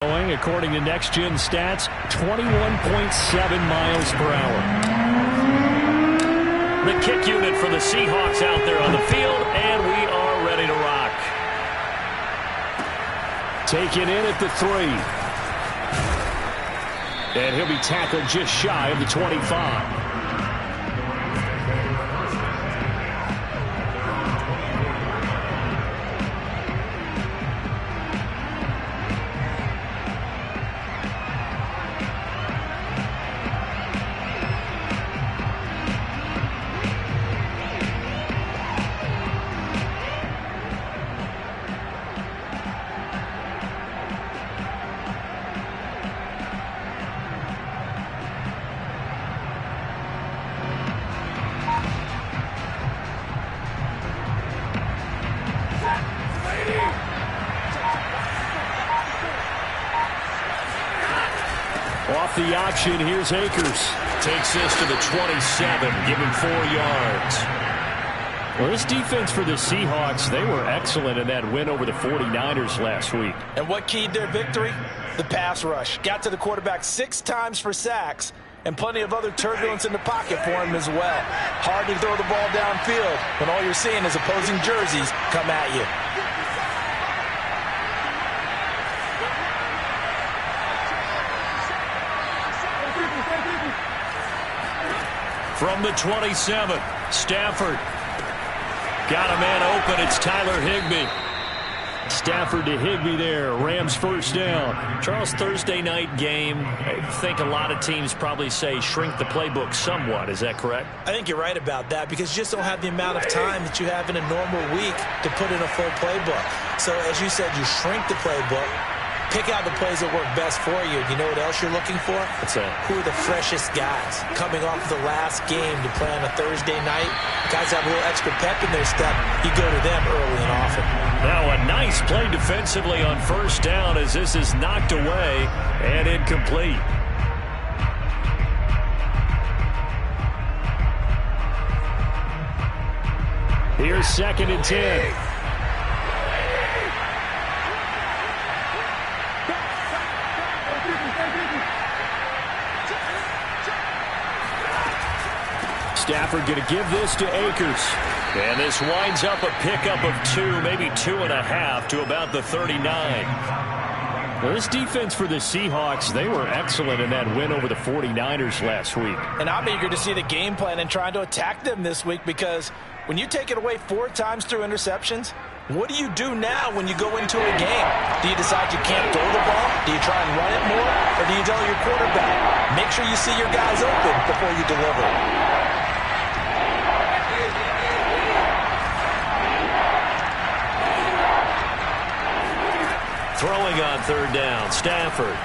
According to Next Gen Stats, 21.7 miles per hour. The kick unit for the Seahawks out there on the field, and we are ready to rock. Taken in at the 3. And he'll be tackled just shy of the 25. Off the option, here's Akers. Takes this to the 27, giving 4 yards. Well, this defense for the Seahawks, they were excellent in that win over the 49ers last week. And what keyed their victory? The pass rush. Got to the quarterback 6 times for sacks, and plenty of other turbulence in the pocket for him as well. Hard to throw the ball downfield when all you're seeing is opposing jerseys come at you. From the 27, Stafford. Got a man open. It's Tyler Higbee. Stafford to Higbee there. Rams first down. Charles, Thursday night game. I think a lot of teams probably say shrink the playbook somewhat. Is that correct? I think you're right about that because you just don't have the amount of time that you have in a normal week to put in a full playbook. So as you said, you shrink the playbook. Pick out the plays that work best for you. You know what else you're looking for? What's that? Who are the freshest guys coming off the last game to play on a Thursday night? Guys have a little extra pep in their step. You go to them early and often. Now a nice play defensively on first down as this is knocked away and incomplete. Here's 2nd and 10. Stafford going to give this to Akers. And this winds up a pickup of 2, maybe 2.5 to about the 39. Well, this defense for the Seahawks, they were excellent in that win over the 49ers last week. And I'm eager to see the game plan and trying to attack them this week because when you take it away 4 times through interceptions, what do you do now when you go into a game? Do you decide you can't throw the ball? Do you try and run it more? Or do you tell your quarterback, make sure you see your guys open before you deliver? Throwing on 3rd down, Stafford.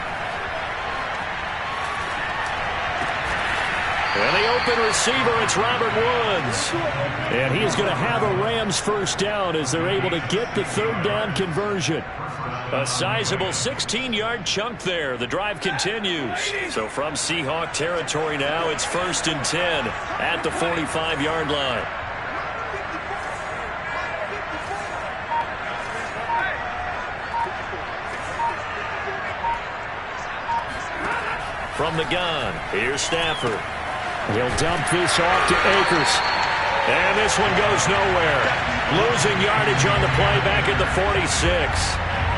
And the open receiver, it's Robert Woods. And he is going to have a Rams first down as they're able to get the 3rd down conversion. A sizable 16-yard chunk there. The drive continues. So from Seahawk territory now, it's 1st and 10 at the 45-yard line. From the gun, here's Stafford. He'll dump this off to Akers. And this one goes nowhere. Losing yardage on the play back at the 46.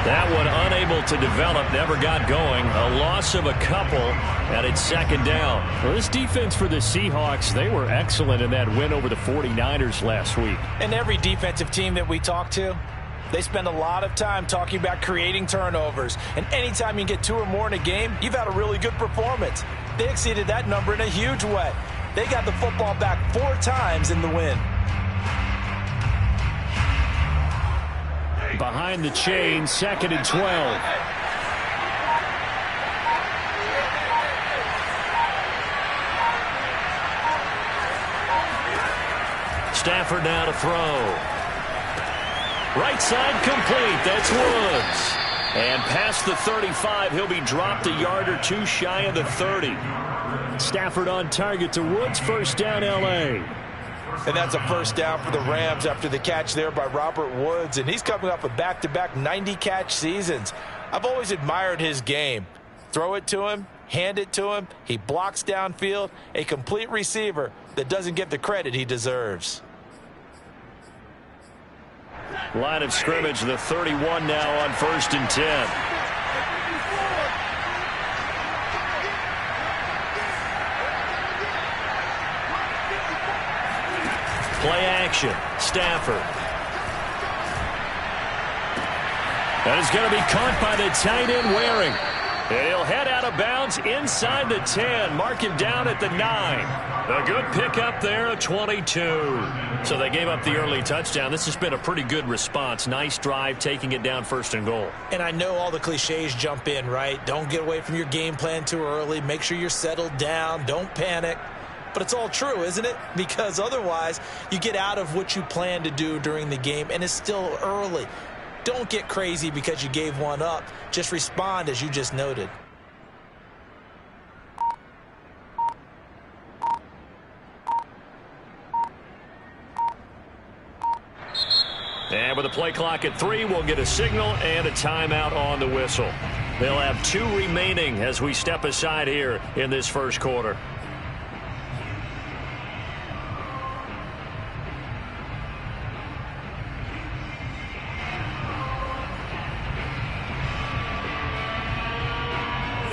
That one unable to develop, never got going. A loss of a couple, and it's 2nd down. Well, this defense for the Seahawks, they were excellent in that win over the 49ers last week. And every defensive team that we talk to, they spend a lot of time talking about creating turnovers. And anytime you get 2 or more in a game, you've had a really good performance. They exceeded that number in a huge way. They got the football back 4 times in the win. Behind the chain, 2nd and 12. Stafford now to throw. Right side complete. That's Woods. And past the 35, he'll be dropped a yard or 2 shy of the 30. Stafford on target to Woods. First down, L.A. And that's a first down for the Rams after the catch there by Robert Woods. And he's coming off a back-to-back 90-catch seasons. I've always admired his game. Throw it to him, hand it to him, he blocks downfield, a complete receiver that doesn't get the credit he deserves. Line of scrimmage, the 31 now on 1st and 10. Play action, Stafford. That is going to be caught by the tight end Waring. And he'll head out of bounds inside the 10. Mark him down at the 9. A good pickup there, a 22. So they gave up the early touchdown. This has been a pretty good response. Nice drive, taking it down 1st and goal. And I know all the cliches jump in, right? Don't get away from your game plan too early. Make sure you're settled down. Don't panic. But it's all true, isn't it? Because otherwise, you get out of what you plan to do during the game, and it's still early. Don't get crazy because you gave one up. Just respond as you just noted. And with the play clock at 3, we'll get a signal and a timeout on the whistle. They'll have 2 remaining as we step aside here in this first quarter.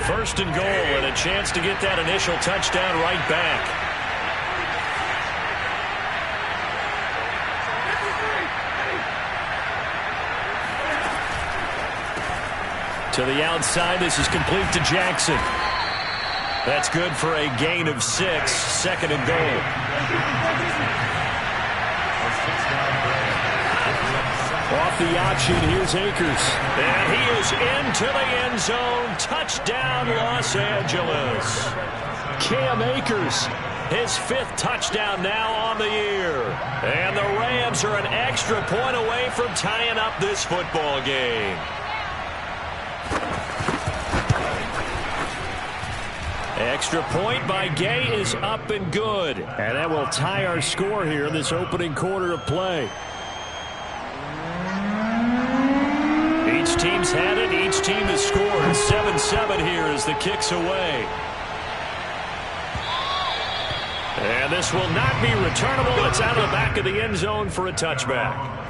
First and goal, and a chance to get that initial touchdown right back. To the outside, this is complete to Jackson. That's good for a gain of 6, 2nd and goal. Off the option, here's Akers. And he is into the end zone. Touchdown, Los Angeles. Cam Akers, his 5th touchdown now on the year. And the Rams are an extra point away from tying up this football game. Extra point by Gay is up and good. And that will tie our score here in this opening quarter of play. Each team's had it. Each team has scored. 7-7 here as the kick's away. And this will not be returnable. It's out of the back of the end zone for a touchback.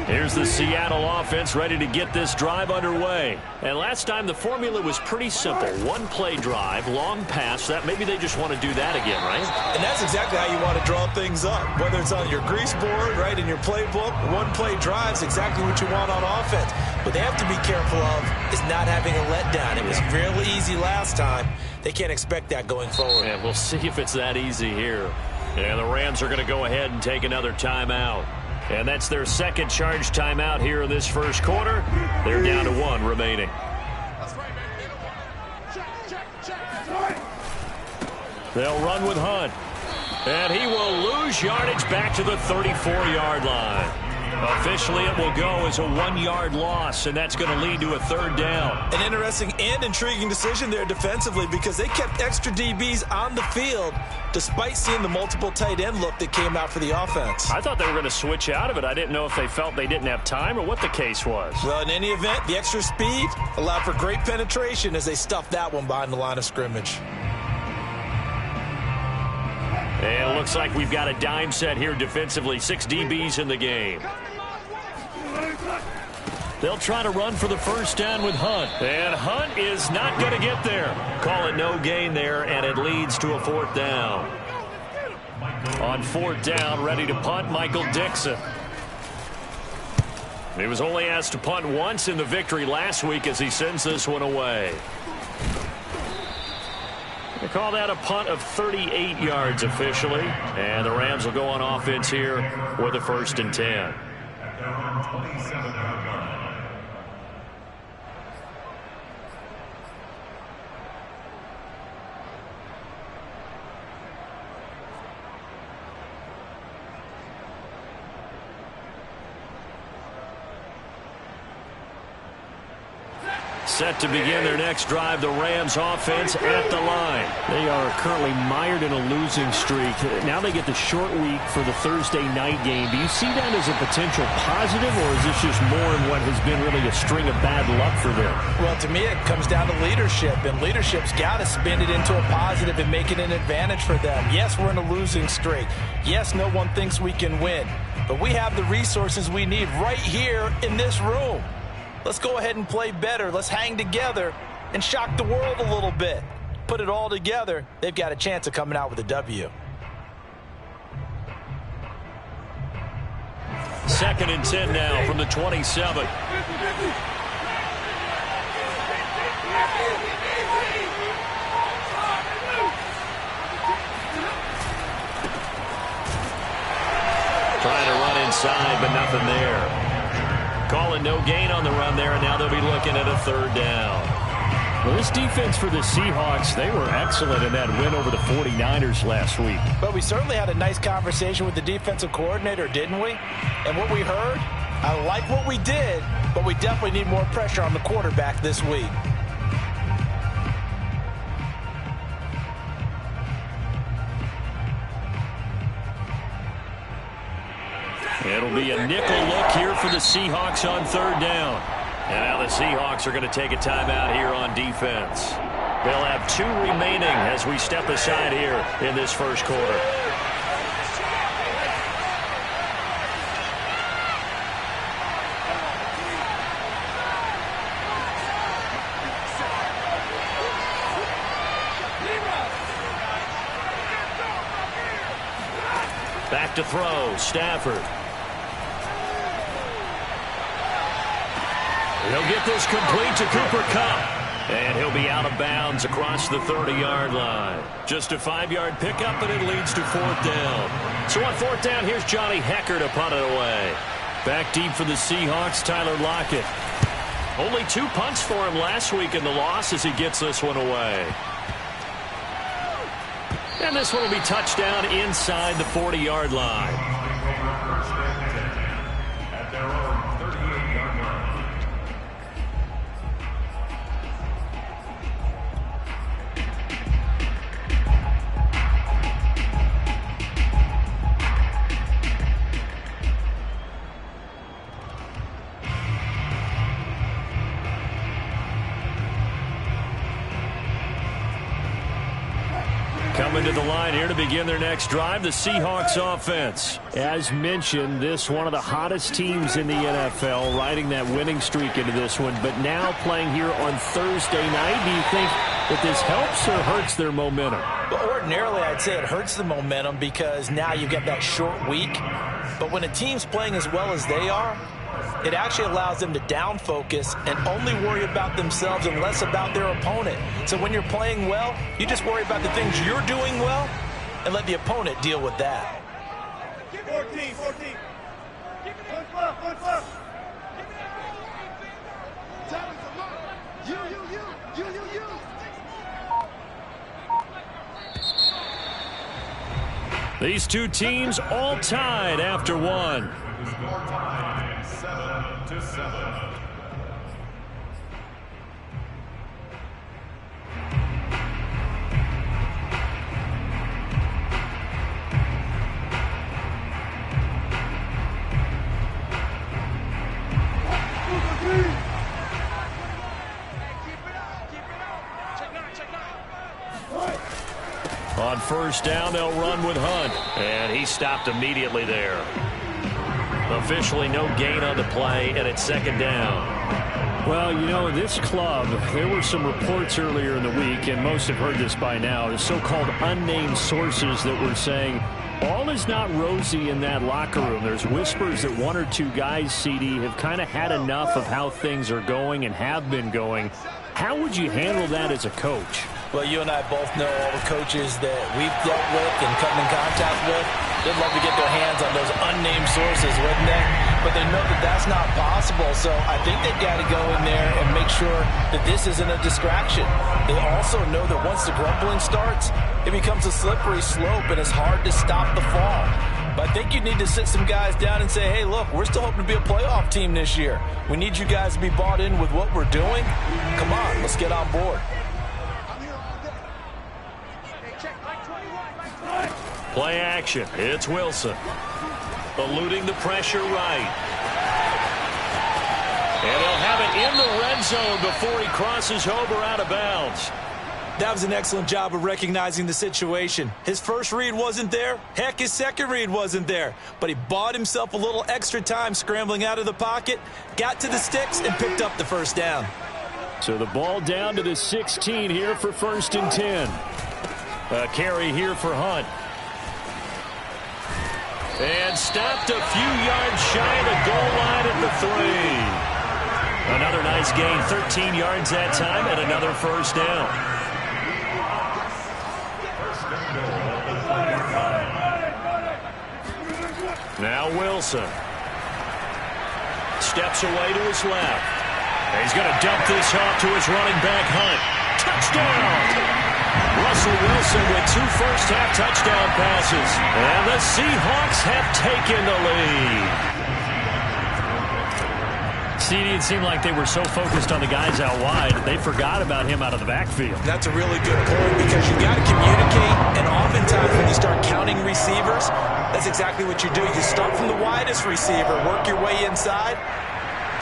Here's the Seattle offense ready to get this drive underway. And last time the formula was pretty simple. 1-play drive, long pass. That maybe they just want to do that again, right? And that's exactly how you want to draw things up. Whether it's on your grease board, right, in your playbook, 1-play drive is exactly what you want on offense. What they have to be careful of is not having a letdown. It was really easy last time. They can't expect that going forward. And we'll see if it's that easy here. And the Rams are going to go ahead and take another timeout. And that's their 2nd charge timeout here in this first quarter. They're down to 1 remaining. They'll run with Hunt. And he will lose yardage back to the 34-yard line. Officially, it will go as a 1-yard loss, and that's going to lead to a 3rd down. An interesting and intriguing decision there defensively because they kept extra DBs on the field despite seeing the multiple tight end look that came out for the offense. I thought they were going to switch out of it. I didn't know if they felt they didn't have time or what the case was. Well, in any event, the extra speed allowed for great penetration as they stuffed that one behind the line of scrimmage. And it looks like we've got a dime set here defensively. 6 DBs in the game. They'll try to run for the 1st down with Hunt. And Hunt is not going to get there. Call it no gain there, and it leads to a 4th down. On 4th down, ready to punt, Michael Dixon. He was only asked to punt once in the victory last week as he sends this one away. They call that a punt of 38 yards officially. And the Rams will go on offense here with a 1st and 10. Set to begin their next drive, the Rams offense at the line. They are currently mired in a losing streak. Now they get the short week for the Thursday night game. Do you see that as a potential positive, or is this just more in what has been really a string of bad luck for them? Well, to me, it comes down to leadership, and leadership's got to spin it into a positive and make it an advantage for them. Yes, we're in a losing streak. Yes, no one thinks we can win, but we have the resources we need right here in this room. Let's go ahead and play better. Let's hang together and shock the world a little bit. Put it all together, they've got a chance of coming out with a W. 2nd and 10 now from the 27. Trying to run inside, but nothing there. Calling no gain on the run there, and now they'll be looking at a 3rd down. Well, this defense for the Seahawks, they were excellent in that win over the 49ers last week. But we certainly had a nice conversation with the defensive coordinator, didn't we? And what we heard, I like what we did, but we definitely need more pressure on the quarterback this week. It'll be a nickel look here for the Seahawks on 3rd down. And now the Seahawks are going to take a timeout here on defense. They'll have 2 remaining as we step aside here in this first quarter. Back to throw, Stafford. He'll get this complete to Cooper Kupp. And he'll be out of bounds across the 30-yard line. Just a 5-yard pickup, and it leads to 4th down. So on 4th down, here's Johnny Hekker to punt it away. Back deep for the Seahawks, Tyler Lockett. Only 2 punts for him last week in the loss as he gets this one away. And this one will be touchdown inside the 40-yard line. Coming to the line here to begin their next drive, the Seahawks offense. As mentioned, this one of the hottest teams in the NFL, riding that winning streak into this one, but now playing here on Thursday night. Do you think that this helps or hurts their momentum? Well, ordinarily, I'd say it hurts the momentum because now you've got that short week. But when a team's playing as well as they are, it actually allows them to down focus and only worry about themselves and less about their opponent. So when you're playing well, you just worry about the things you're doing well and let the opponent deal with that. 14. These two teams all tied after one. 7-7. On 1st down, they'll run with Hunt. And he stopped immediately there. Officially no gain on the play, and it's 2nd down. Well, you know, this club, there were some reports earlier in the week, and most have heard this by now, the so-called unnamed sources that were saying all is not rosy in that locker room. There's whispers that 1 or 2 guys, CD, have kind of had enough of how things are going and have been going. How would you handle that as a coach? Well, you and I both know all the coaches that we've dealt with and come in contact with. They'd love to get their hands on those unnamed sources, wouldn't they? But they know that that's not possible, so I think they've got to go in there and make sure that this isn't a distraction. They also know that once the grumbling starts, it becomes a slippery slope and it's hard to stop the fall. But I think you need to sit some guys down and say, hey, look, we're still hoping to be a playoff team this year. We need you guys to be bought in with what we're doing. Come on, let's get on board. Play action. It's Wilson. Eluding the pressure right. And he'll have it in the red zone before he crosses over out of bounds. That was an excellent job of recognizing the situation. His first read wasn't there. Heck, his second read wasn't there. But he bought himself a little extra time scrambling out of the pocket, got to the sticks, and picked up the first down. So the ball down to the 16 here for 1st and 10. A carry here for Hunt. And stopped a few yards shy of the goal line at the 3. Another nice gain, 13 yards that time, and another first down. Now Wilson. Steps away to his left. He's going to dump this off to his running back, Hunt. Touchdown! Russell Wilson with 2 first-half touchdown passes. And the Seahawks have taken the lead. CD, it seemed like they were so focused on the guys out wide, they forgot about him out of the backfield. That's a really good point because you got to communicate, and oftentimes when you start counting receivers, that's exactly what you do. You start from the widest receiver, work your way inside.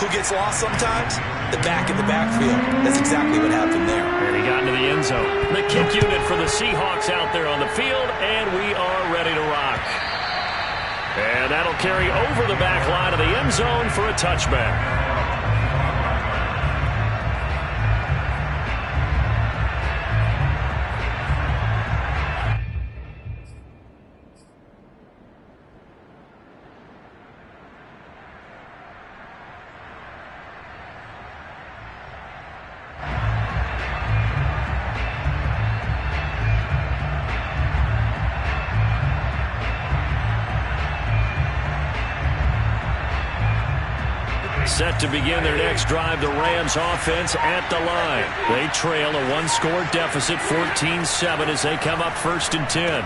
Who gets lost sometimes? The back in the backfield. That's exactly what happened there. And he got into the end zone. The kick unit for the Seahawks out there on the field, and we are ready to rock. And that'll carry over the back line of the end zone for a touchback. Set to begin their next drive, the Rams offense at the line. They trail a 1-score deficit, 14-7 as they come up 1st and 10.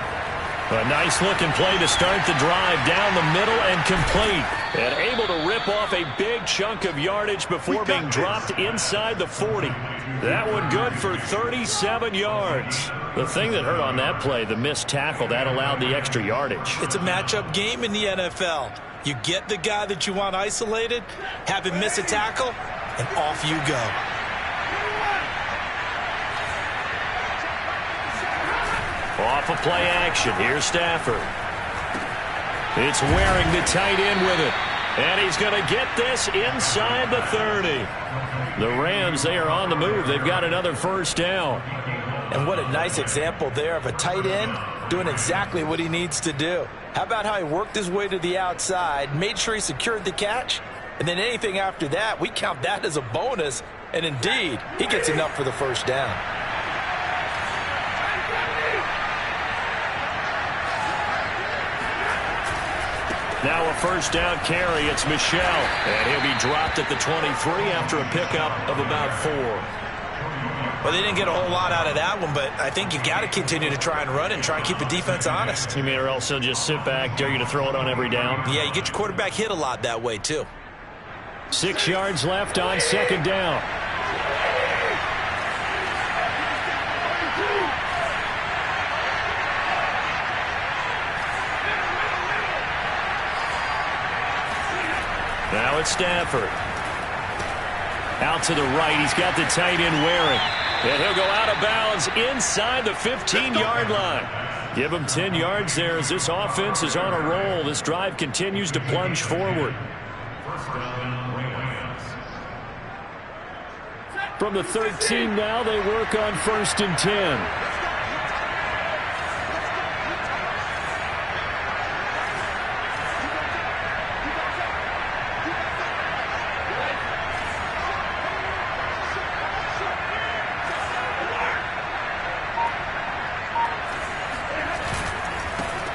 A nice-looking play to start the drive down the middle and complete. And able to rip off a big chunk of yardage before being dropped inside the 40. That one good for 37 yards. The thing that hurt on that play, the missed tackle, that allowed the extra yardage. It's a matchup game in the NFL. You get the guy that you want isolated, have him miss a tackle, and off you go. Off of play action. Here's Stafford. It's Waring the tight end with it. And he's going to get this inside the 30. The Rams, they are on the move. They've got another first down. And what a nice example there of a tight end doing exactly what he needs to do. How about how he worked his way to the outside, made sure he secured the catch, and then anything after that, we count that as a bonus. And indeed, he gets enough for the first down. Now a first down carry. It's Michel. And he'll be dropped at the 23 after a pickup of about 4. Well, they didn't get a whole lot out of that one, but I think you got to continue to try and run and try and keep the defense honest. You mean, or else they'll just sit back, dare you to throw it on every down? Yeah, you get your quarterback hit a lot that way, too. 6 yards left on 2nd down. Now it's Stafford. Out to the right. He's got the tight end Waring. And he'll go out of bounds inside the 15-yard line. Give him 10 yards there as this offense is on a roll. This drive continues to plunge forward. From the 13 now, they work on 1st and 10.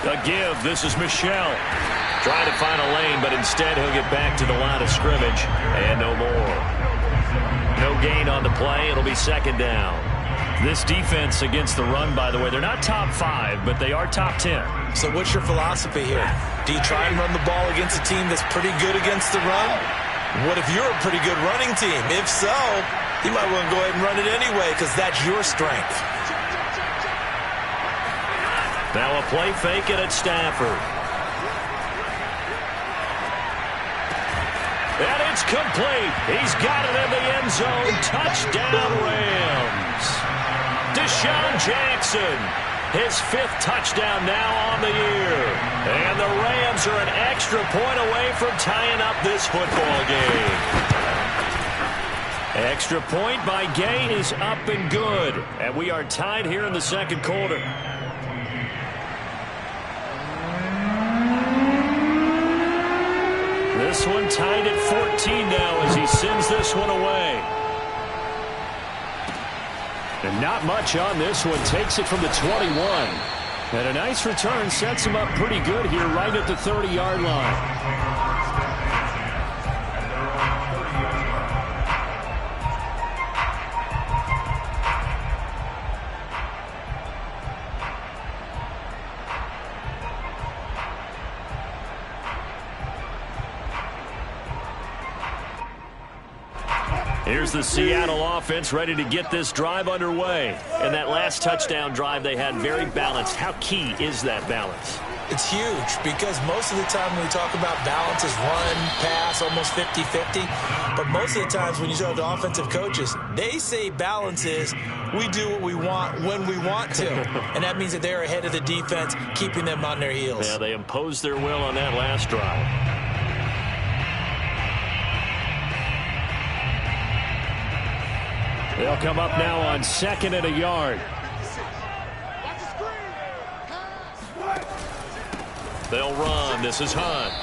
A give. This is Michel. Trying to find a lane, but instead he'll get back to the line of scrimmage. And no more. No gain on the play. It'll be 2nd down. This defense against the run, by the way, they're not top 5, but they are top 10. So what's your philosophy here? Do you try and run the ball against a team that's pretty good against the run? What if you're a pretty good running team? If so, you might want to go ahead and run it anyway because that's your strength. Now a play fake it at Stafford. And it's complete. He's got it in the end zone. Touchdown, Rams. Deshaun Jackson, his 5th touchdown now on the year. And the Rams are an extra point away from tying up this football game. Extra point by Gay is up and good. And we are tied here in the second quarter. This one tied at 14 now as he sends this one away. And not much on this one. Takes it from the 21. And a nice return sets him up pretty good here right at the 30-yard line. Here's the Seattle offense ready to get this drive underway. And that last touchdown drive they had very balanced. How key is that balance? It's huge because most of the time when we talk about balance is run, pass, almost 50-50. But most of the times when you talk to offensive coaches, they say balance is we do what we want when we want to. And that means that they're ahead of the defense, keeping them on their heels. Yeah, they imposed their will on that last drive. They'll come up now on 2nd and a yard. They'll run. This is Hunt.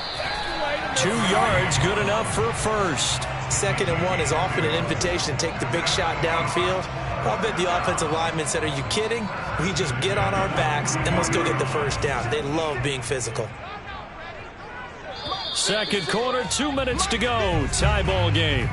2 yards, good enough for first. 2nd and 1 is often an invitation to take the big shot downfield. I'll bet the offensive linemen said, are you kidding? We just get on our backs and let's go get the first down. They love being physical. Second quarter, 2 minutes to go. Tie ball game.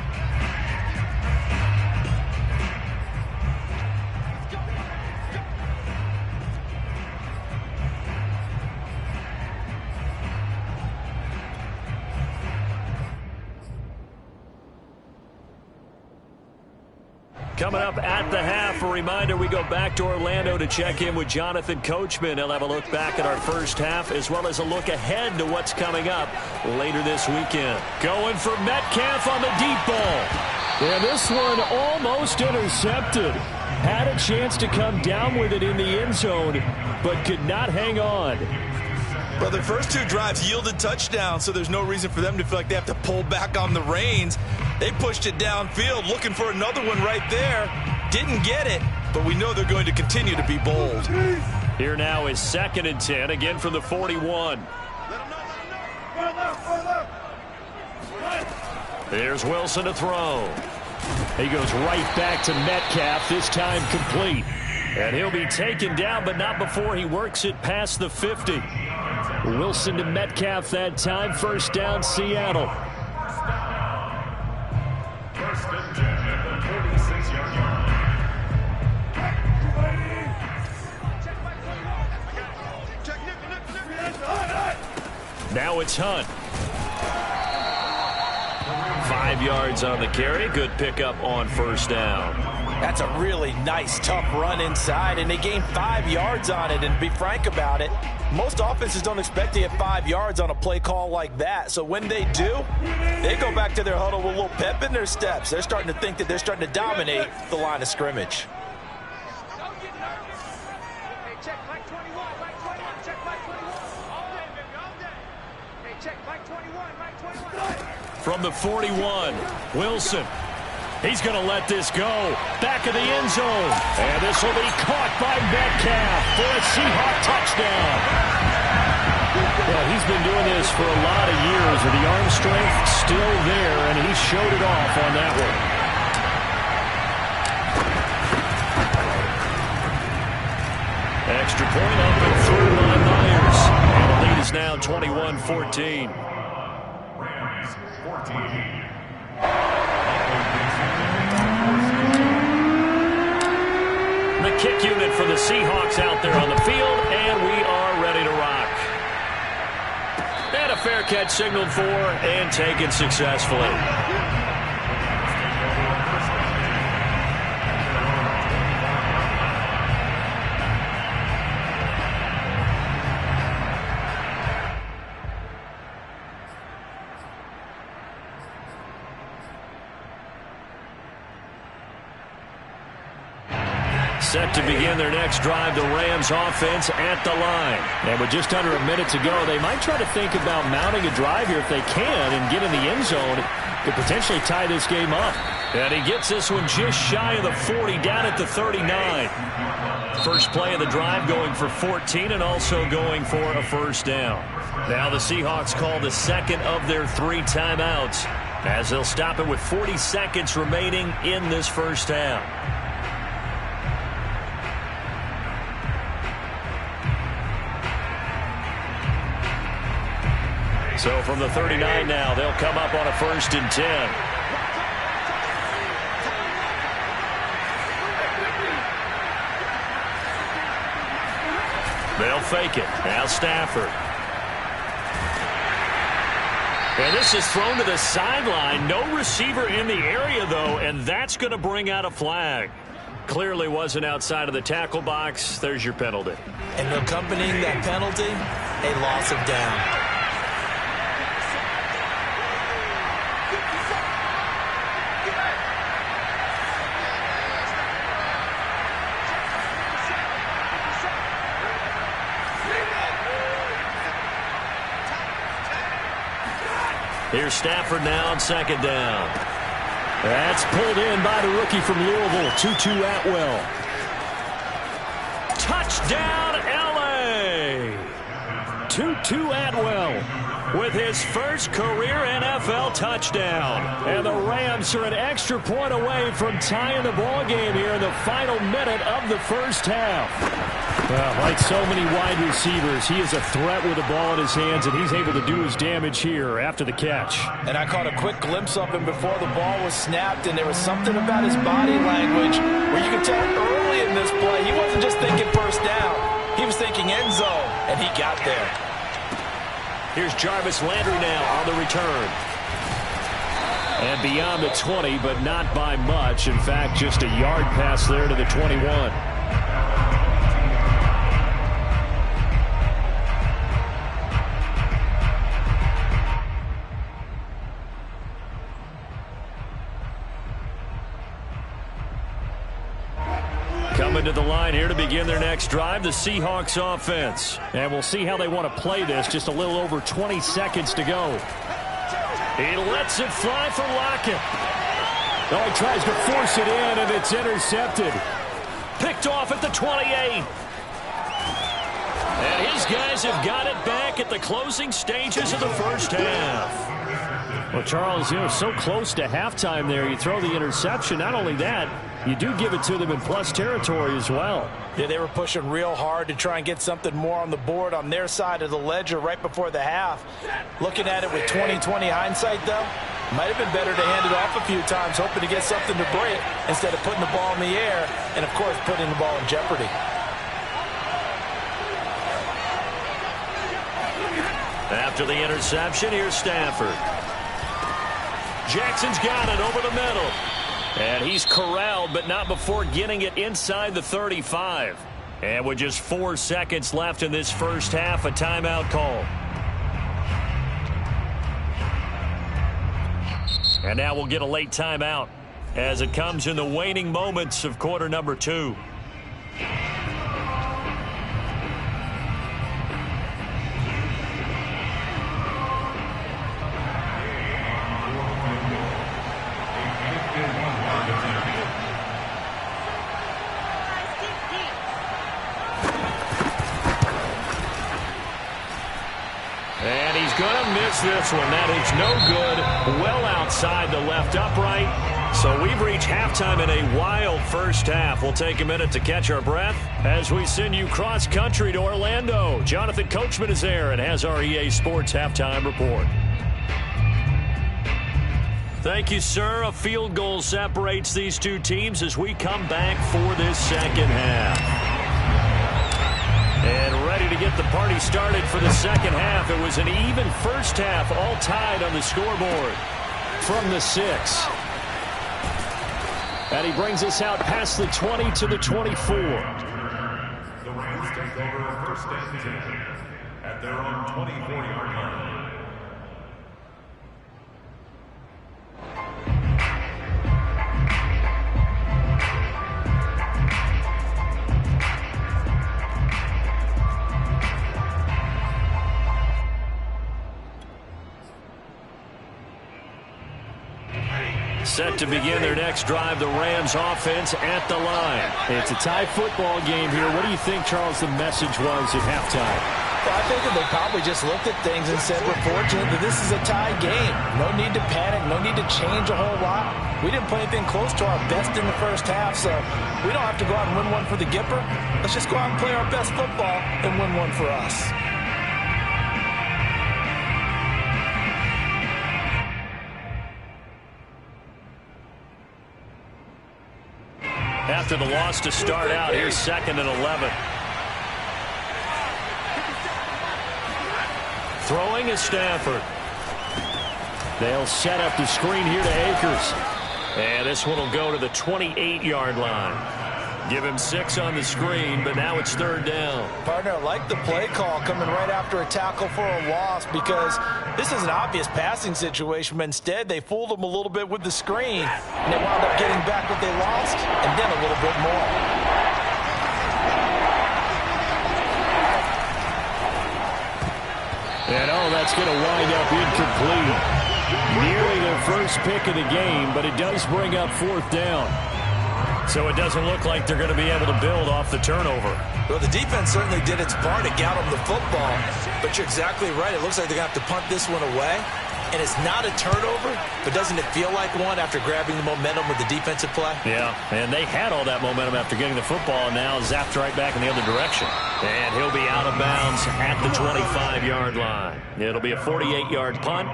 Coming up at the half, a reminder we go back to Orlando to check in with Jonathan Coachman. He'll have a look back at our first half as well as a look ahead to what's coming up later this weekend. Going for Metcalf on the deep ball. And this one almost intercepted. Had a chance to come down with it in the end zone, but could not hang on. Well, their first 2 drives yielded touchdowns, so there's no reason for them to feel like they have to pull back on the reins. They pushed it downfield, looking for another one right there. Didn't get it, but we know they're going to continue to be bold. Here now is 2nd and 10, again from the 41. There's Wilson to throw. He goes right back to Metcalf, this time complete. And he'll be taken down, but not before he works it past the 50. Wilson to Metcalf that time. First down, Seattle. First and 10 at the 46-yard line. Now it's Hunt. 5 yards on the carry. Good pickup on first down. That's a really nice, tough run inside, and they gained 5 yards on it. And to be frank about it, most offenses don't expect to get 5 yards on a play call like that. So when they do, they go back to their huddle with a little pep in their steps. They're starting to think that they're starting to dominate the line of scrimmage. From the 41, Wilson. He's going to let this go. Back of the end zone. And this will be caught by Metcalf for a Seahawk touchdown. Yeah, he's been doing this for a lot of years with the arm strength still there, and he showed it off on that one. Extra point up and through by Myers. And the lead is now 21-14. Rams 14. The kick unit for the Seahawks out there on the field, and we are ready to rock. fair catch signaled for and taken successfully. Set to begin their next drive, the Rams offense at the line. And with just under a minute to go, they might try to think about mounting a drive here if they can and get in the end zone to potentially tie this game up. And he gets this one just shy of the 40, down at the 39. First play of the drive going for 14 and also going for a first down. Now the Seahawks call the second of their 3 timeouts as they'll stop it with 40 seconds remaining in this first half. So from the 39 now, they'll come up on a 1st and 10. They'll fake it. Now Stafford. And this is thrown to the sideline. No receiver in the area, though, and that's going to bring out a flag. Clearly wasn't outside of the tackle box. There's your penalty. And accompanying that penalty, a loss of down. Here's Stafford now on 2nd down. That's pulled in by the rookie from Louisville, Tutu Atwell. Touchdown, L.A. Tutu Atwell with his first career NFL touchdown. And the Rams are an extra point away from tying the ball game here in the final minute of the first half. Well, like so many wide receivers, he is a threat with the ball in his hands, and he's able to do his damage here after the catch. And I caught a quick glimpse of him before the ball was snapped, and there was something about his body language where you could tell early in this play he wasn't just thinking first down. He was thinking end zone, and he got there. Here's Jarvis Landry now on the return. And beyond the 20, but not by much. In fact, just a yard pass there to the 21. Coming to the line here to begin their next drive, the Seahawks offense. And we'll see how they want to play this. Just a little over 20 seconds to go. He lets it fly for Lockett. Oh, he tries to force it in, and it's intercepted. Picked off at the 28. And his guys have got it back at the closing stages of the first half. Well, Charles, so close to halftime there. You throw the interception. Not only that, you do give it to them in plus territory as well. Yeah, they were pushing real hard to try and get something more on the board on their side of the ledger right before the half. Looking at it with 20/20 hindsight, though, might have been better to hand it off a few times, hoping to get something to break instead of putting the ball in the air and, of course, putting the ball in jeopardy. After the interception, here's Stafford. Jackson's got it over the middle. And he's corralled, but not before getting it inside the 35. And with just 4 seconds left in this first half, a timeout call. And now we'll get a late timeout as it comes in the waning moments of quarter number 2. And he's going to miss this one. That is no good. Well outside the left upright. So we've reached halftime in a wild first half. We'll take a minute to catch our breath as we send you cross country to Orlando. Jonathan Coachman is there and has our EA Sports halftime report. Thank you, sir. A field goal separates these two teams as we come back for this second half. And ready to get the party started for the second half. It was an even first half, all tied on the scoreboard. From the 6. And he brings us out past the 20 to the 24. The Rams take over first and 10 at their own 24-yard line. Set to begin their next drive, the Rams offense at the line. It's a tie football game here. What do you think, Charles, the message was at halftime? Well, I think that they probably just looked at things and said, we're fortunate that this is a tie game. No need to panic, no need to change a whole lot. We didn't play anything close to our best in the first half, so we don't have to go out and win one for the Gipper. Let's just go out and play our best football and win one for us. After the loss to start out, here's 2nd and 11. Throwing is Stafford. They'll set up the screen here to Akers. And this one will go to the 28-yard line. Give him 6 on the screen, but now it's 3rd down. Partner, I like the play call coming right after a tackle for a loss because this is an obvious passing situation, but instead they fooled them a little bit with the screen, and they wound up getting back what they lost and then a little bit more. And that's going to wind up incomplete. Nearly their first pick of the game, but it does bring up 4th down. So it doesn't look like they're going to be able to build off the turnover. Well, the defense certainly did its part to get them the football, but you're exactly right. It looks like they're going to have to punt this one away, and it's not a turnover, but doesn't it feel like one after grabbing the momentum with the defensive play? Yeah, and they had all that momentum after getting the football, and now zapped right back in the other direction. And he'll be out of bounds at the 25-yard line. It'll be a 48-yard punt,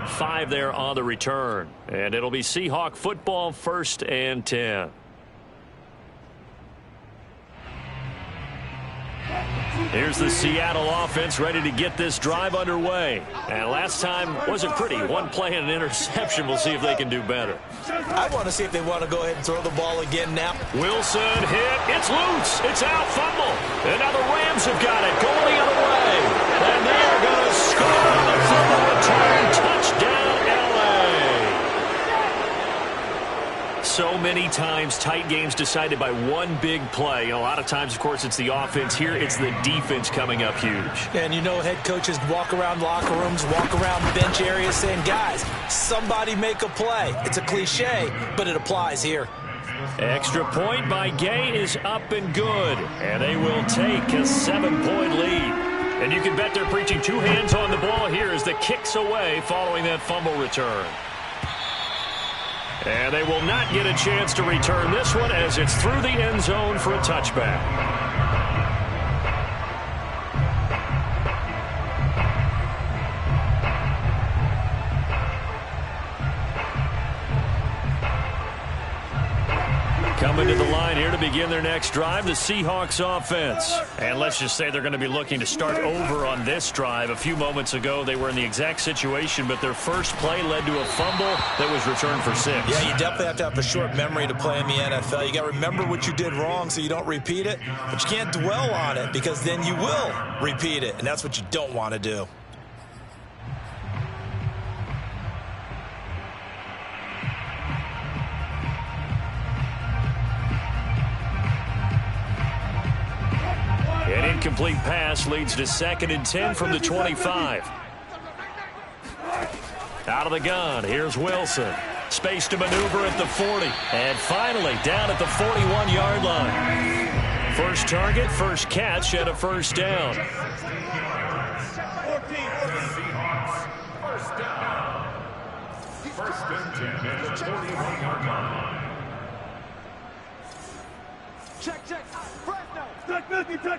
5 there on the return. And it'll be Seahawk football, 1st and 10. Here's the Seattle offense ready to get this drive underway. And last time wasn't pretty. One play and an interception. We'll see if they can do better. I want to see if they want to go ahead and throw the ball again now. Wilson hit. It's loose. It's out. Fumble. And now the Rams have got it. Going the other way. And they are going to score on the fumble return. Touchdown, L.A. So many times tight games decided by one big play. A lot of times, of course, it's the offense. Here, it's the defense coming up huge. And you know head coaches walk around locker rooms, walk around bench areas saying, guys, somebody make a play. It's a cliche, but it applies here. Extra point by Gay is up and good. And they will take a 7-point lead. And you can bet they're preaching 2 hands on the ball here as the kick's away following that fumble return. And they will not get a chance to return this one as it's through the end zone for a touchback. Coming to the line here to begin their next drive, the Seahawks offense. And let's just say they're going to be looking to start over on this drive. A few moments ago, they were in the exact situation, but their first play led to a fumble that was returned for 6. Yeah, you definitely have to have a short memory to play in the NFL. You got to remember what you did wrong so you don't repeat it, but you can't dwell on it because then you will repeat it, and that's what you don't want to do. An incomplete pass leads to 2nd and 10 from the 25. Out of the gun, here's Wilson. Space to maneuver at the 40. And finally, down at the 41-yard line. First target, first catch, and a first down. First and 10 at the 41-yard line. Check. Fresno. Check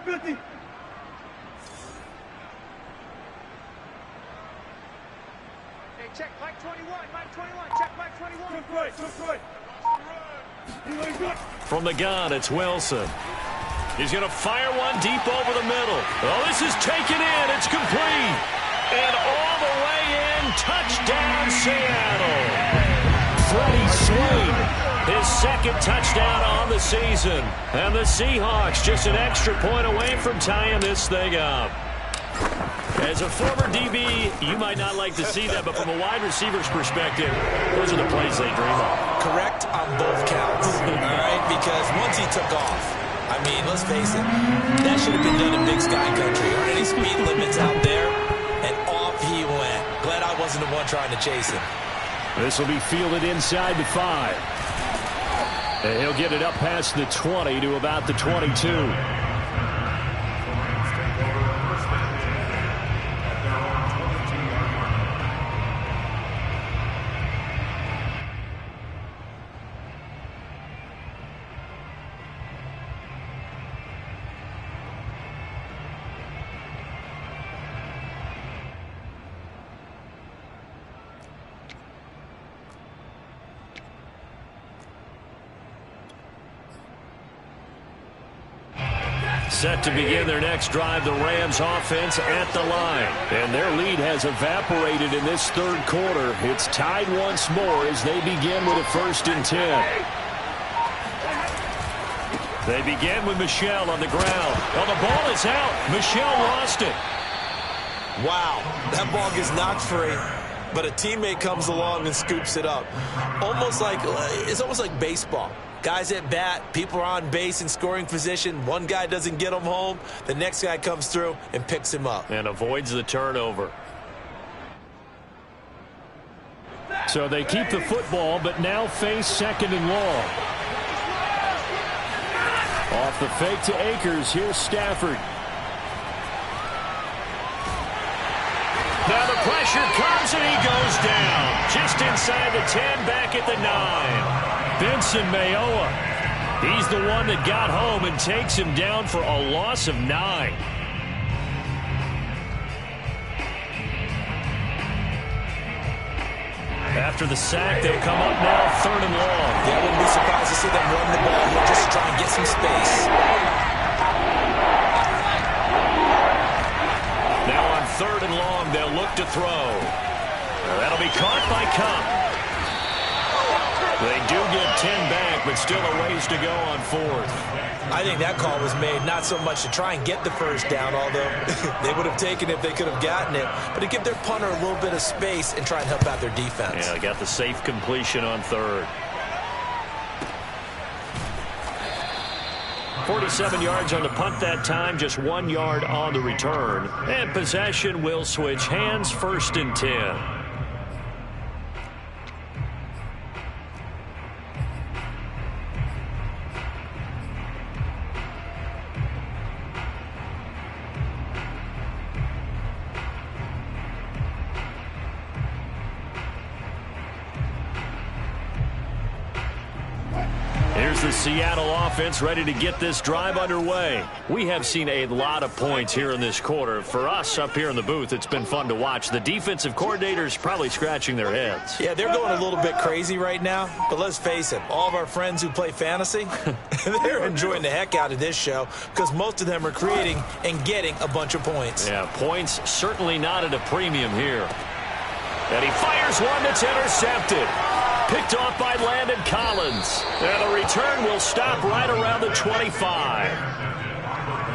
50. Hey, check Mike 21. Check Mike 21. Took right. From the gun, it's Wilson. He's going to fire one deep over the middle. Oh, this is taken in. It's complete. And all the way in. Touchdown, Seattle. Freddie Swain, his second touchdown on the season. And the Seahawks just an extra point away from tying this thing up. As a former DB, you might not like to see that, but from a wide receiver's perspective, those are the plays they dream of. Correct on both counts, all right? Because once he took off, I mean, let's face it, that should have been done in Big Sky Country. Aren't any speed limits out there? And off he went. Glad I wasn't the one trying to chase him. This will be fielded inside the 5. And he'll get it up past the 20 to about the 22. Set to begin their next drive, the Rams offense at the line. And their lead has evaporated in this third quarter. It's tied once more as they begin with a 1st and 10. They begin with Michel on the ground. Well, the ball is out. Michel lost it. Wow, that ball gets knocked free, but a teammate comes along and scoops it up. It's almost like baseball. Guys at bat, people are on base in scoring position. One guy doesn't get him home. The next guy comes through and picks him up. And avoids the turnover. So they keep the football, but now face 2nd and long. Off the fake to Akers, here's Stafford. Now the pressure comes and he goes down. Just inside the 10, back at the 9. Vincent Mayowa. He's the one that got home and takes him down for a loss of 9. After the sack, they'll come up now 3rd and long. Yeah, I wouldn't be surprised to see them run the ball here just to try and get some space. Now on 3rd and long, they'll look to throw. That'll be caught by Cup. They do get 10 back, but still a ways to go on 4th. I think that call was made not so much to try and get the 1st down, although they would have taken it if they could have gotten it, but to give their punter a little bit of space and try and help out their defense. Yeah, got the safe completion on 3rd. 47 yards on the punt that time, just 1 yard on the return. And possession will switch hands, 1st and 10. The Seattle offense ready to get this drive underway. We have seen a lot of points here in this quarter. For us up here in the booth, it's been fun to watch. The defensive coordinators probably scratching their heads. Yeah, they're going a little bit crazy right now, but let's face it, all of our friends who play fantasy, they're enjoying the heck out of this show because most of them are creating and getting a bunch of points. Yeah, points certainly not at a premium here. And he fires one that's intercepted. Picked off by Landon Collins. And the return will stop right around the 25.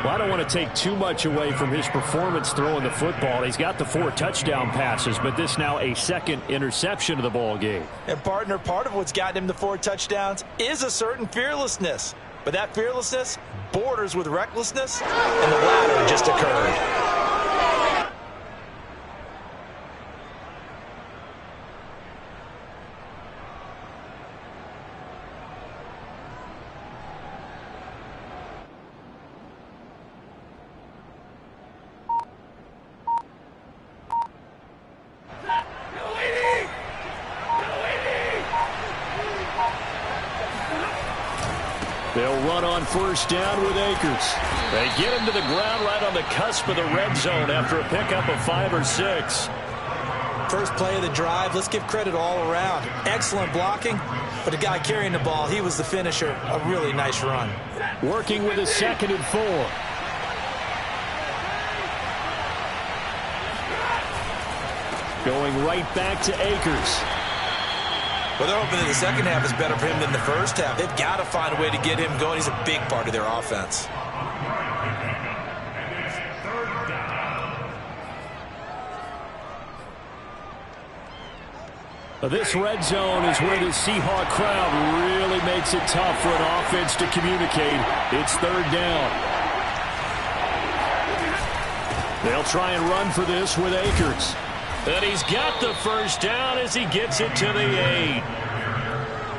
Well, I don't want to take too much away from his performance throwing the football. He's got the 4 touchdown passes, but this now a 2nd interception of the ball game. And partner, part of what's gotten him the 4 touchdowns is a certain fearlessness. But that fearlessness borders with recklessness, and the latter just occurred. They'll run on 1st down with Akers. They get him to the ground right on the cusp of the red zone after a pickup of 5 or 6. First play of the drive, let's give credit all around. Excellent blocking, but the guy carrying the ball, he was the finisher. A really nice run. Working with a 2nd and 4. Going right back to Akers. Well, they're hoping that the second half is better for him than the first half. They've got to find a way to get him going. He's a big part of their offense. This red zone is where the Seahawk crowd really makes it tough for an offense to communicate. It's 3rd down. They'll try and run for this with Akers. And he's got the first down as he gets it to the 8.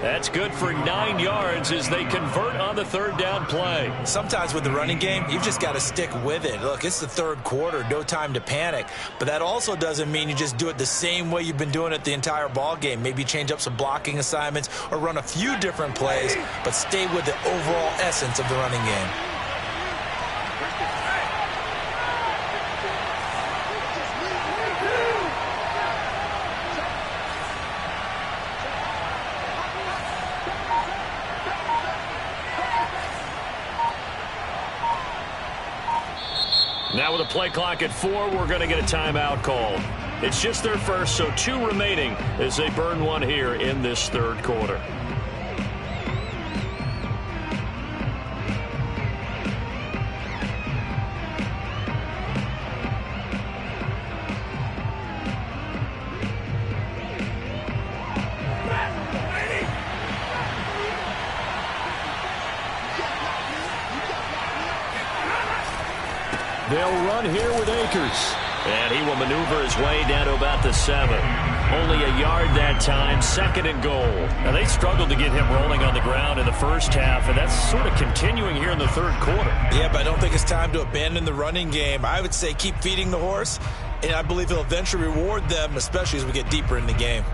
That's good for 9 yards as they convert on the 3rd down play. Sometimes with the running game, you've just got to stick with it. Look, it's the 3rd quarter, no time to panic. But that also doesn't mean you just do it the same way you've been doing it the entire ball game. Maybe change up some blocking assignments or run a few different plays, but stay with the overall essence of the running game. Now with a play clock at 4, we're going to get a timeout called. It's just their first, so 2 remaining as they burn one here in this 3rd quarter. They'll run here with Akers. And he will maneuver his way down to about the 7. Only a yard that time, 2nd and goal. Now, they struggled to get him rolling on the ground in the first half, and that's sort of continuing here in the 3rd quarter. Yeah, but I don't think it's time to abandon the running game. I would say keep feeding the horse, and I believe he'll eventually reward them, especially as we get deeper in the game.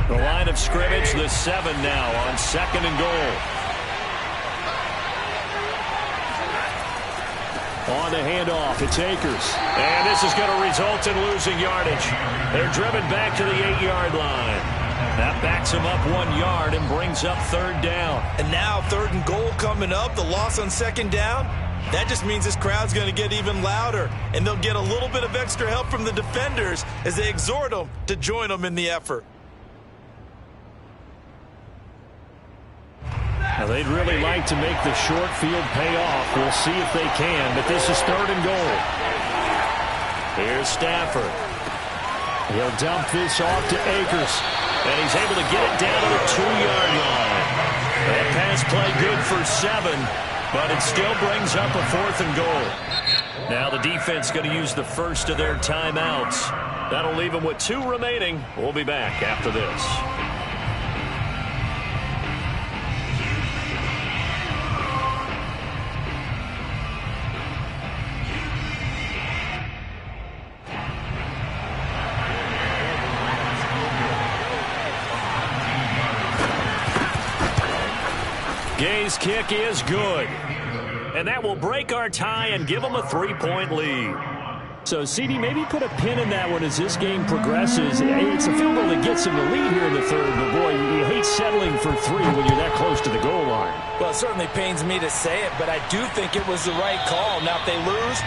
The line of scrimmage, the 7 now on 2nd and goal. On the handoff, it's Akers. And this is going to result in losing yardage. They're driven back to the 8-yard line. That backs him up 1 yard and brings up 3rd down. And now 3rd and goal coming up, the loss on 2nd down. That just means this crowd's going to get even louder, and they'll get a little bit of extra help from the defenders as they exhort them to join them in the effort. Now, they'd really like to make the short field pay off. We'll see if they can, but this is 3rd and goal. Here's Stafford. He'll dump this off to Akers. And he's able to get it down to the 2-yard line. That pass play good for 7, but it still brings up a 4th and goal. Now the defense going to use the first of their timeouts. That'll leave them with 2 remaining. We'll be back after this. Gay's kick is good. And that will break our tie and give them a 3-point lead. So, CD, maybe put a pin in that one as this game progresses. It's a field goal that gets them the lead here in the 3rd, but boy, you hate settling for 3 when you're that close to the goal line. Well, it certainly pains me to say it, but I do think it was the right call. Now, if they lose,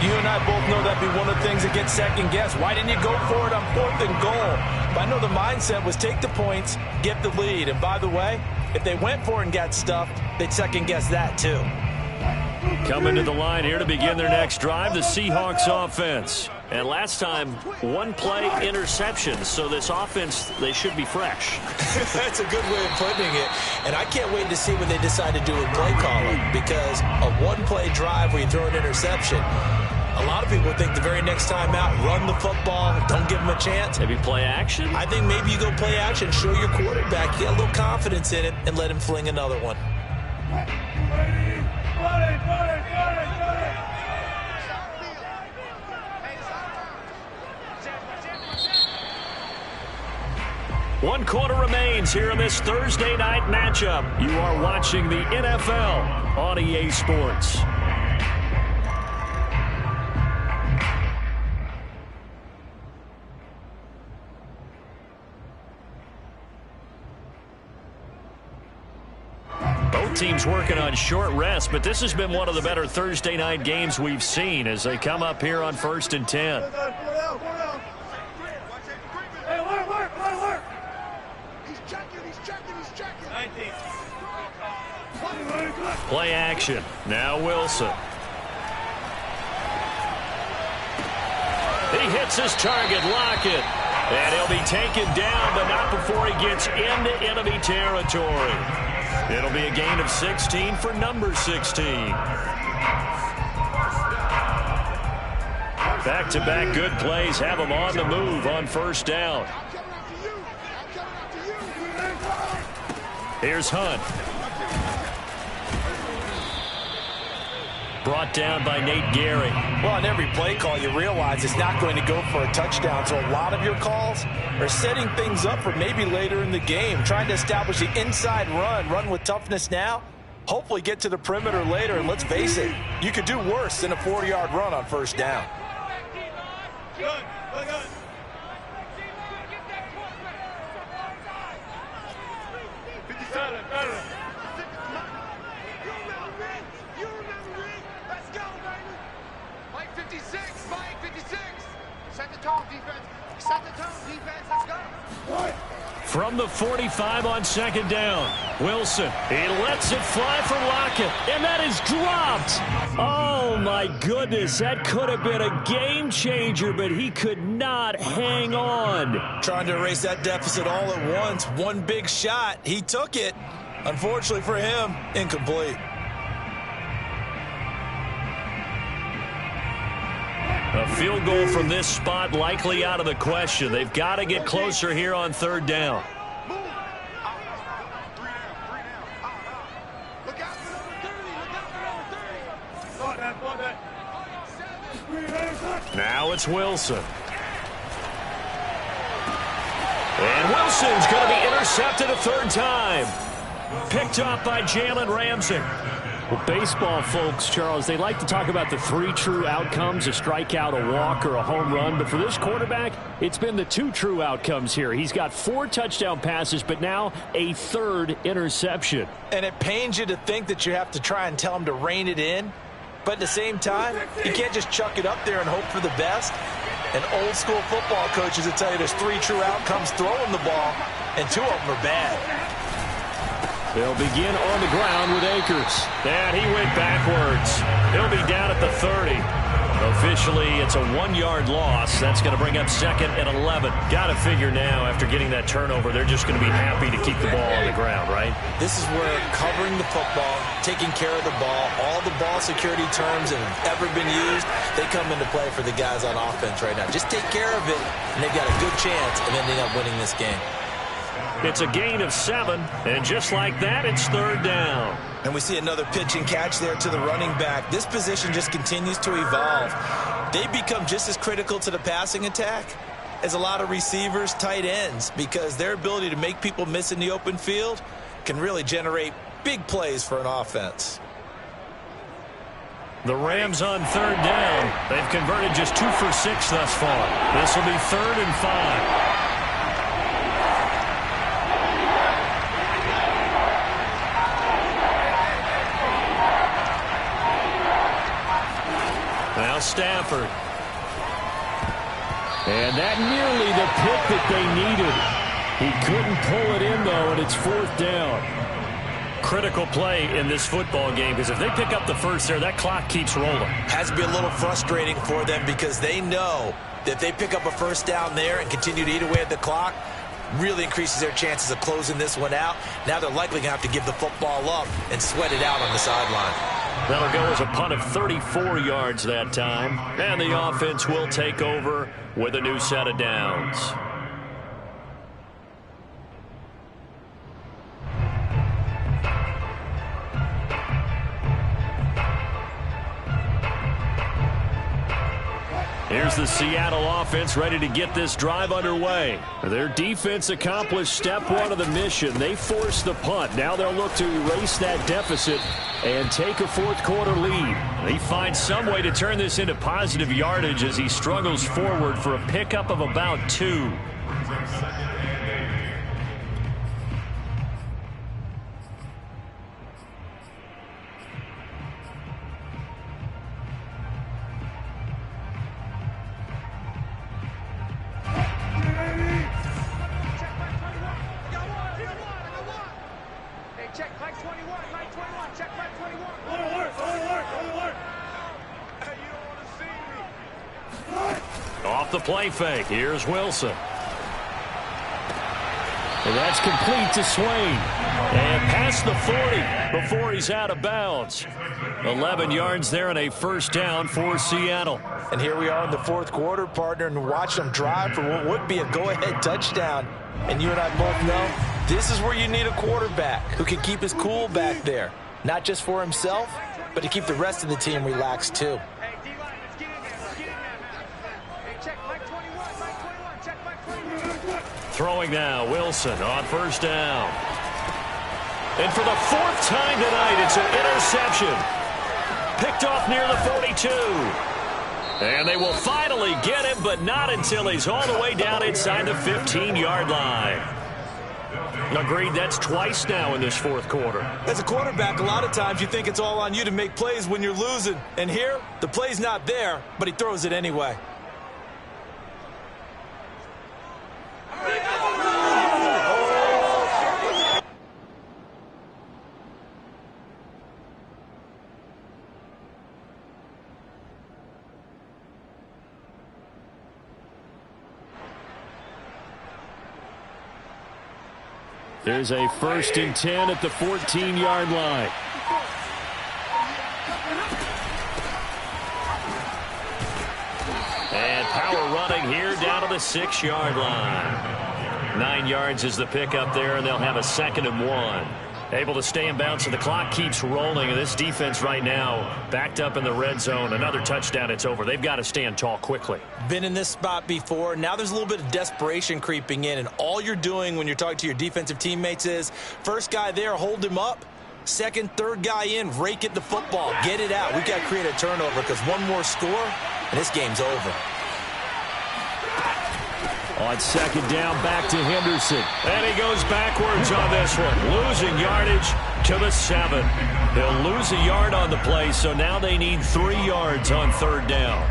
you and I both know that'd be one of the things that gets second-guessed. Why didn't you go for it on 4th and goal? But I know the mindset was take the points, get the lead. And by the way, if they went for it and got stuffed, they'd second-guess that too. Coming to the line here to begin their next drive, the Seahawks offense. And last time, 1 play interception. So this offense, they should be fresh. That's a good way of putting it. And I can't wait to see what they decide to do with play calling, because a 1-play drive where you throw an interception, a lot of people think the very next time out, run the football, don't give them a chance. Maybe play action? I think maybe you go play action, show your quarterback, you got a little confidence in it, and let him fling another one. One quarter remains here in this Thursday night matchup. You are watching the NFL on EA Sports. Both teams working on short rest, but this has been one of the better Thursday night games we've seen as they come up here on 1st and 10. Play action. Now Wilson. He hits his target, Lockett. And he'll be taken down, but not before he gets into enemy territory. It'll be a gain of 16 for number 16. Back-to-back good plays have him on the move on 1st down. Here's Hunt. Brought down by Nate Gary. Well, on every play call, you realize it's not going to go for a touchdown. So a lot of your calls are setting things up for maybe later in the game, trying to establish the inside run with toughness now, hopefully get to the perimeter later. And let's face it, you could do worse than a 40-yard run on 1st down. From the 45 on 2nd down, Wilson. He lets it fly for Lockett, and that is dropped. Oh, my goodness. That could have been a game changer, but he could not hang on. Trying to erase that deficit all at once. One big shot. He took it. Unfortunately for him, incomplete. A field goal from this spot likely out of the question. They've got to get closer here on 3rd down. Now it's Wilson. And Wilson's going to be intercepted a 3rd time. Picked up by Jalen Ramsey. Well, baseball folks, Charles, they like to talk about the 3 true outcomes, a strikeout, a walk, or a home run. But for this quarterback, it's been the 2 true outcomes here. He's got 4 touchdown passes, but now a 3rd interception. And it pains you to think that you have to try and tell him to rein it in. But at the same time, you can't just chuck it up there and hope for the best. And old school football coaches will tell you there's 3 true outcomes throwing the ball, and 2 of them are bad. They'll begin on the ground with Akers. And he went backwards. He'll be down at the 30. Officially, it's a 1-yard loss. That's going to bring up 2nd and 11. Got to figure now, after getting that turnover, they're just going to be happy to keep the ball on the ground, right? This is where covering the football, taking care of the ball, all the ball security terms that have ever been used, they come into play for the guys on offense right now. Just take care of it, and they've got a good chance of ending up winning this game. It's a gain of 7, and just like that, it's 3rd down. And we see another pitch and catch there to the running back. This position just continues to evolve. They become just as critical to the passing attack as a lot of receivers, tight ends, because their ability to make people miss in the open field can really generate big plays for an offense. The Rams on 3rd down. They've converted just 2 for 6 thus far. This will be 3rd and 5. Now Stafford. And that nearly the pick that they needed. He couldn't pull it in, though, and it's 4th down. Critical play in this football game, because if they pick up the first there, that clock keeps rolling. Has to be a little frustrating for them because they know that if they pick up a 1st down there and continue to eat away at the clock, really increases their chances of closing this one out. Now they're likely going to have to give the football up and sweat it out on the sideline. That'll go as a punt of 34 yards that time. And the offense will take over with a new set of downs. Here's the Seattle offense ready to get this drive underway. Their defense accomplished step 1 of the mission. They forced the punt. Now they'll look to erase that deficit and take a 4th quarter lead. He finds some way to turn this into positive yardage as he struggles forward for a pickup of about 2. the play fake. Here's Wilson. And that's complete to Swain. And past the 40 before he's out of bounds. 11 yards there and a first down for Seattle. And here we are in the fourth quarter, partner, and watch them drive for what would be a go-ahead touchdown. And you and I both know this is where you need a quarterback who can keep his cool back there. Not just for himself, but to keep the rest of the team relaxed too. Hey, D-line, let's get in there. Let's get in there now. Hey, check Mike 21. Mike 21. Check Mike 21. Throwing now, Wilson on first down. And for the fourth time tonight, it's an interception. Picked off near the 42. And they will finally get him, but not until he's all the way down inside the 15-yard line. Agreed, that's twice now in this fourth quarter. As a quarterback, a lot of times you think it's all on you to make plays when you're losing. And here, the play's not there, but he throws it anyway. There's a 1st and 10 at the 14-yard line. And power running here down to the 6-yard line. 9 yards is the pickup there, and they'll have a 2nd and 1. Able to stay in bounds, and the clock keeps rolling. And this defense right now backed up in the red zone. Another touchdown, it's over. They've got to stand tall quickly. Been in this spot before. Now there's a little bit of desperation creeping in, and all you're doing when you're talking to your defensive teammates is first guy there, hold him up. Second, third guy in, rake at the football. Get it out. We've got to create a turnover because one more score, and this game's over. On 2nd down, back to Henderson. And he goes backwards on this one. Losing yardage to the 7. They'll lose a yard on the play, so now they need 3 yards on 3rd down.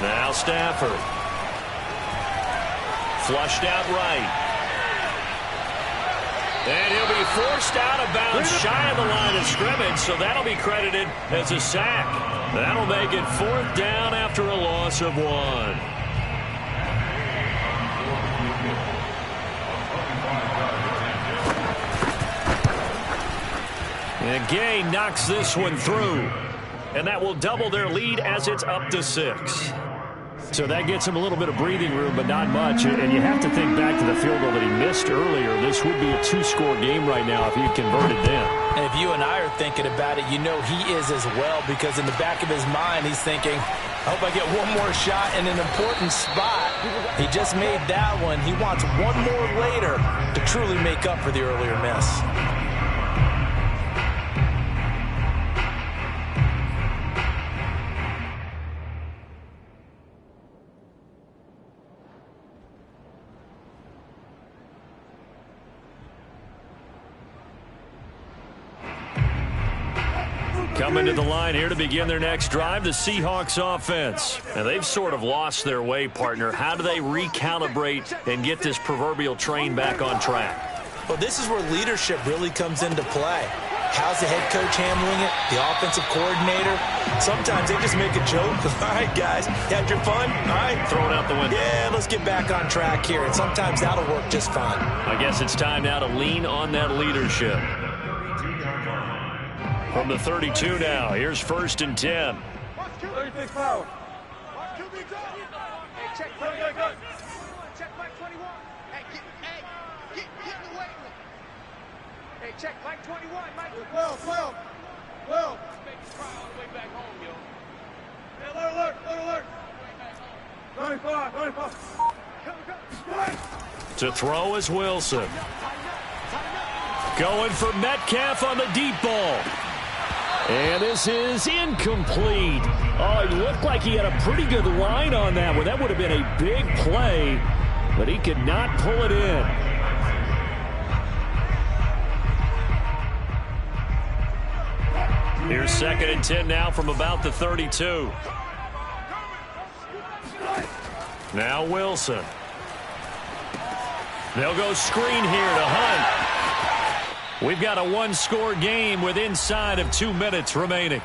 Now Stafford. Flushed out right. And he'll be forced out of bounds shy of the line of scrimmage, so that'll be credited as a sack. That'll make it 4th down after a loss of 1. And Gay knocks this one through. And that will double their lead as it's up to 6. So that gets him a little bit of breathing room, but not much. And you have to think back to the field goal that he missed earlier. This would be a 2-score game right now if he had converted then. And if you and I are thinking about it, you know he is as well, because in the back of his mind, he's thinking, I hope I get one more shot in an important spot. He just made that one. He wants one more later to truly make up for the earlier miss. Coming to the line here to begin their next drive, the Seahawks offense. And they've sort of lost their way, partner. How do they recalibrate and get this proverbial train back on track? Well, this is where leadership really comes into play. How's the head coach handling it? The offensive coordinator? Sometimes they just make a joke. All right, guys, had your fun? All right. Throw it out the window. Yeah, let's get back on track here. And sometimes that'll work just fine. I guess it's time now to lean on that leadership. From the 32 now, here's 1st and 10. 36 power. Hey, check Mike 21. Check Mike 21. Hey, get in the weight room. Hey, check Mike 21. Mike 12. Make you cry all the way back home, yo. Hey, alert. 95. To throw is Wilson. Going for Metcalf on the deep ball. And this is incomplete. Oh, it looked like he had a pretty good line on that one. That would have been a big play, but he could not pull it in. Here's 2nd and 10 now from about the 32. Now Wilson. They'll go screen here to Hunt. We've got a one-score game with inside of 2 minutes remaining.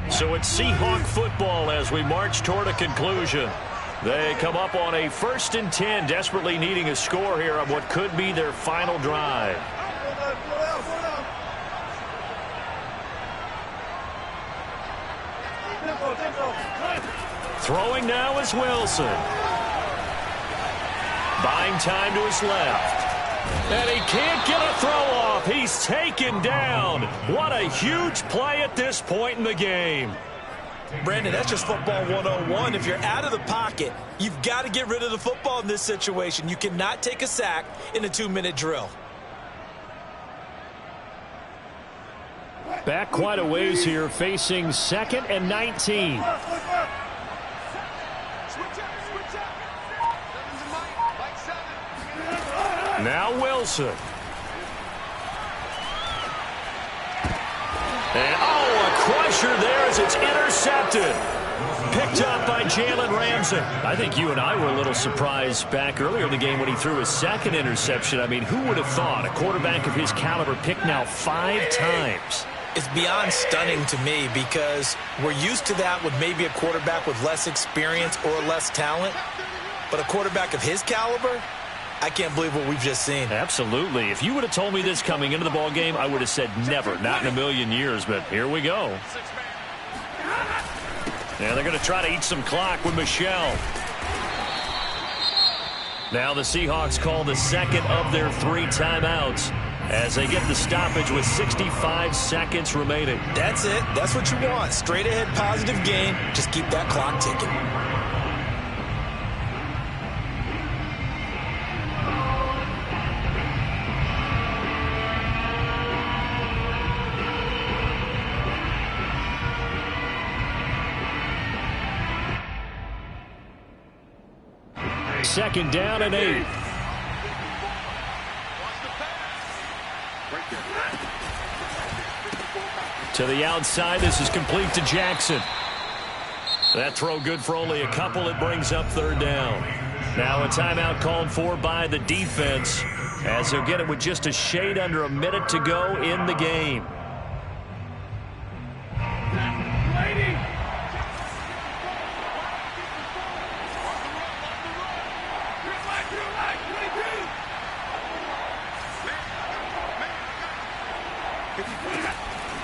So it's Seahawk football as we march toward a conclusion. They come up on a 1st and 10, desperately needing a score here on what could be their final drive. Throwing now is Wilson. Buying time to his left. And he can't get a throw off. He's taken down. What a huge play at this point in the game. Brandon, that's just football 101. If you're out of the pocket, you've got to get rid of the football in this situation. You cannot take a sack in a 2-minute drill. Back quite a ways here, facing 2nd and 19. Now Wilson. And, a crusher there as it's intercepted. Picked up by Jalen Ramsey. I think you and I were a little surprised back earlier in the game when he threw his 2nd interception. I mean, who would have thought a quarterback of his caliber picked now 5 times? It's beyond stunning to me because we're used to that with maybe a quarterback with less experience or less talent. But a quarterback of his caliber, I can't believe what we've just seen. Absolutely. If you would have told me this coming into the ball game, I would have said never, not in a million years. But here we go. Now they're going to try to eat some clock with Michel. Now the Seahawks call the 2nd of their 3 timeouts as they get the stoppage with 65 seconds remaining. That's it. That's what you want. Straight ahead positive gain. Just keep that clock ticking. Second down and 8. To the outside, this is complete to Jackson. That throw good for only a couple. It brings up 3rd down. Now a timeout called for by the defense as they'll get it with just a shade under a minute to go in the game.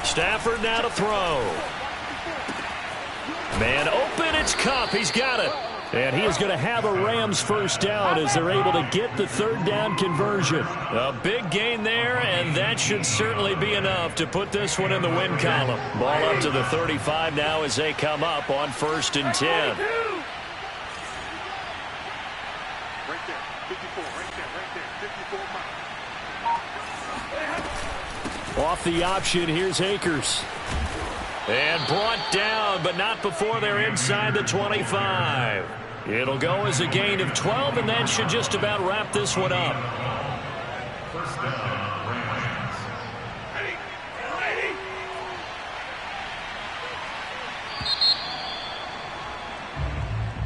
Stafford now to throw. Man open, it's Kupp. He's got it. And he is going to have a Rams 1st down as they're able to get the 3rd down conversion. A big gain there, and that should certainly be enough to put this one in the win column. Ball up to the 35 now as they come up on 1st and 10. Off the option, here's Akers. And brought down, but not before they're inside the 25. It'll go as a gain of 12, and that should just about wrap this one up. 1st down, Rams.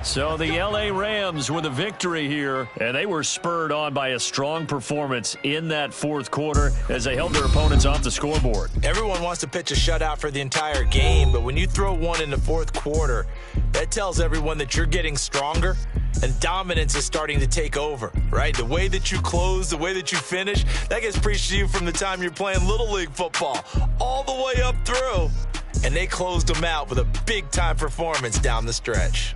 So the L.A. Rams with a victory here, and they were spurred on by a strong performance in that 4th quarter as they held their opponents off the scoreboard. Everyone wants to pitch a shutout for the entire game, but when you throw one in the 4th quarter, that tells everyone that you're getting stronger and dominance is starting to take over, right? The way that you close, the way that you finish, that gets preached to you from the time you're playing Little League football all the way up through. And they closed them out with a big-time performance down the stretch.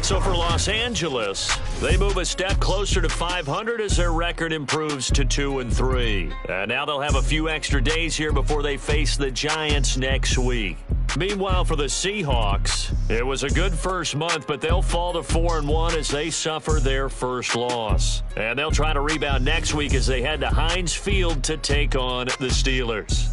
So for Los Angeles, they move a step closer to 500 as their record improves to 2-3. Now they'll have a few extra days here before they face the Giants next week. Meanwhile, for the Seahawks, it was a good first month, but they'll fall to 4-1 as they suffer their first loss. And they'll try to rebound next week as they head to Heinz Field to take on the Steelers.